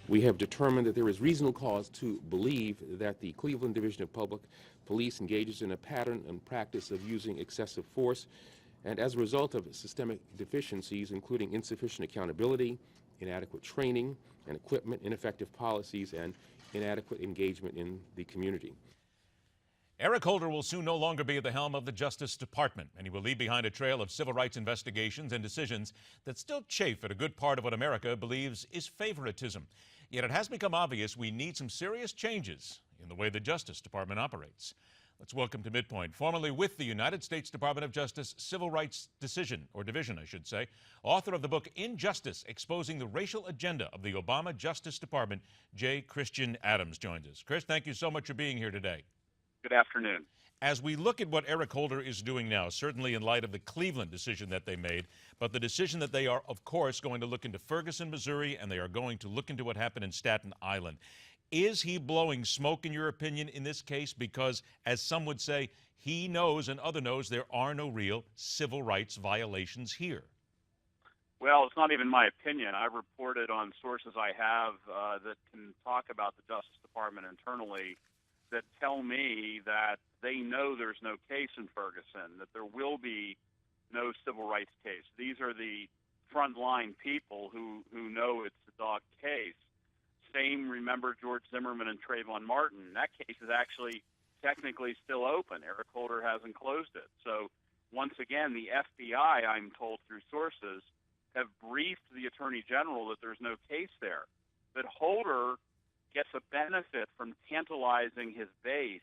We have determined that there is reasonable cause to believe that the Cleveland Division of Public Police engages in a pattern and practice of using excessive force, and as a result of systemic deficiencies, including insufficient accountability, inadequate training and equipment, ineffective policies, and inadequate engagement in the community. Eric Holder will soon no longer be at the helm of the Justice Department, and he will leave behind a trail of civil rights investigations and decisions that still chafe at a good part of what America believes is favoritism. Yet it has become obvious we need some serious changes in the way the Justice Department operates. Let's welcome to MidPoint, formerly with the United States Department of Justice Civil Rights Division, I should say, author of the book Injustice, Exposing the Racial Agenda of the Obama Justice Department, J. Christian Adams joins us. Chris, thank you so much for being here today. Good afternoon. As we look at what Eric Holder is doing now, certainly in light of the Cleveland decision that they made, but the decision that they are, of course, going to look into Ferguson, Missouri, and they are going to look into what happened in Staten Island. Is he blowing smoke, in your opinion, in this case? Because, as some would say, he knows and others knows there are no real civil rights violations here. Well, it's not even my opinion. I reported on sources I have that can talk about the Justice Department internally that tell me that they know there's no case in Ferguson, that there will be no civil rights case. These are the frontline people who know it's a dog case. Same, remember George Zimmerman and Trayvon Martin. That case is actually technically still open. Eric Holder hasn't closed it. So once again, the FBI, I'm told through sources, have briefed the Attorney General that there's no case there. That Holder gets a benefit from tantalizing his base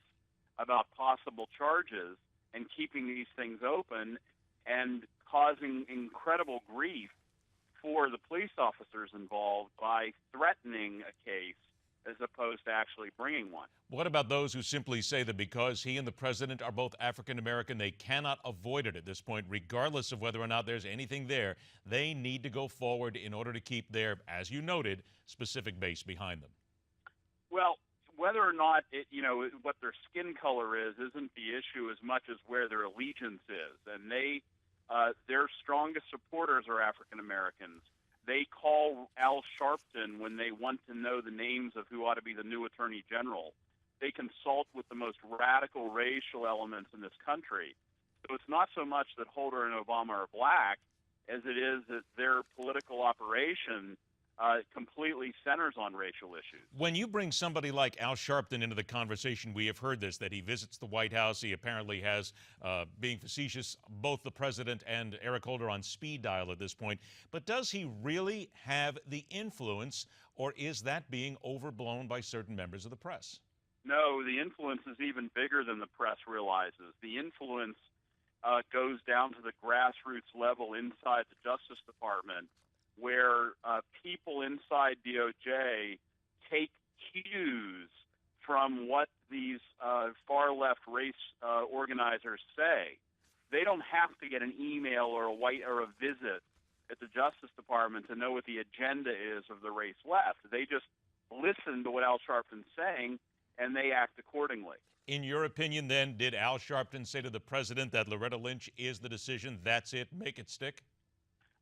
about possible charges and keeping these things open and causing incredible grief for the police officers involved by threatening a case as opposed to actually bringing one. What about those who simply say that because he and the president are both African American, they cannot avoid it at this point, regardless of whether or not there's anything there? They need to go forward in order to keep their, as you noted, specific base behind them. Well, whether or not what their skin color is isn't the issue as much as where their allegiance is. And their strongest supporters are African Americans. They call Al Sharpton when they want to know the names of who ought to be the new Attorney General. They consult with the most radical racial elements in this country. So it's not so much that Holder and Obama are black as it is that their political operation completely centers on racial issues. When you bring somebody like Al Sharpton into the conversation, we have heard this, that he visits the White House. He apparently has, being facetious, both the president and Eric Holder on speed dial at this point. But does he really have the influence, or is that being overblown by certain members of the press? No, the influence is even bigger than the press realizes. The influence goes down to the grassroots level inside the Justice Department, where people inside DOJ take cues from what these far-left race organizers say. They don't have to get an email or a visit at the Justice Department to know what the agenda is of the race left. They just listen to what Al Sharpton's saying, and they act accordingly. In your opinion, then, did Al Sharpton say to the president that Loretta Lynch is the decision, that's it, make it stick?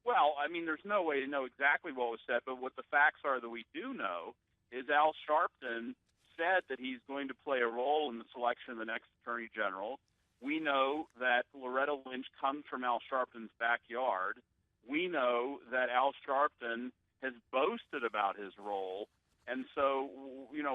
Well, I mean, there's no way to know exactly what was said, but what the facts are that we do know is Al Sharpton said that he's going to play a role in the selection of the next Attorney General. We know that Loretta Lynch comes from Al Sharpton's backyard. We know that Al Sharpton has boasted about his role. And so,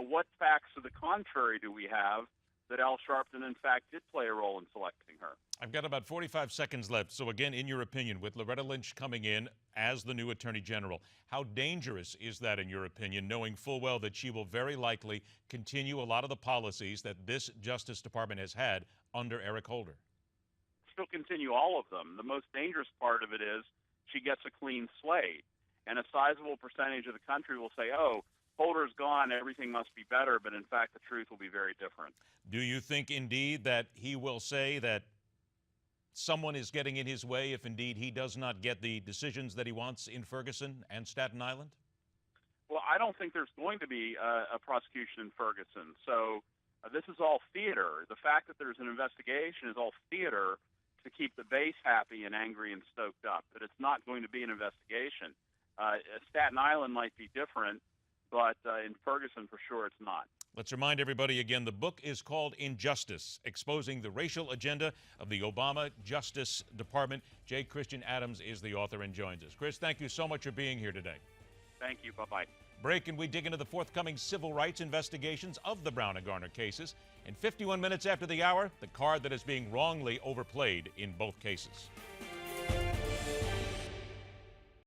what facts to the contrary do we have that Al Sharpton, in fact, did play a role in selecting her? I've got about 45 seconds left. So again, in your opinion, with Loretta Lynch coming in as the new Attorney General, how dangerous is that, in your opinion, knowing full well that she will very likely continue a lot of the policies that this Justice Department has had under Eric Holder? She'll continue all of them. The most dangerous part of it is she gets a clean slate. And a sizable percentage of the country will say, oh, Holder's gone, everything must be better, but in fact the truth will be very different. Do you think indeed that he will say that someone is getting in his way if indeed he does not get the decisions that he wants in Ferguson and Staten Island? Well, I don't think there's going to be a prosecution in Ferguson. So this is all theater. The fact that there's an investigation is all theater to keep the base happy and angry and stoked up, but it's not going to be an investigation. Staten Island might be different. but in Ferguson, for sure, it's not. Let's remind everybody again, the book is called Injustice, Exposing the Racial Agenda of the Obama Justice Department. J. Christian Adams is the author and joins us. Chris, thank you so much for being here today. Thank you. Bye-bye. Break, and we dig into the forthcoming civil rights investigations of the Brown and Garner cases. And 51 minutes after the hour, the card that is being wrongly overplayed in both cases.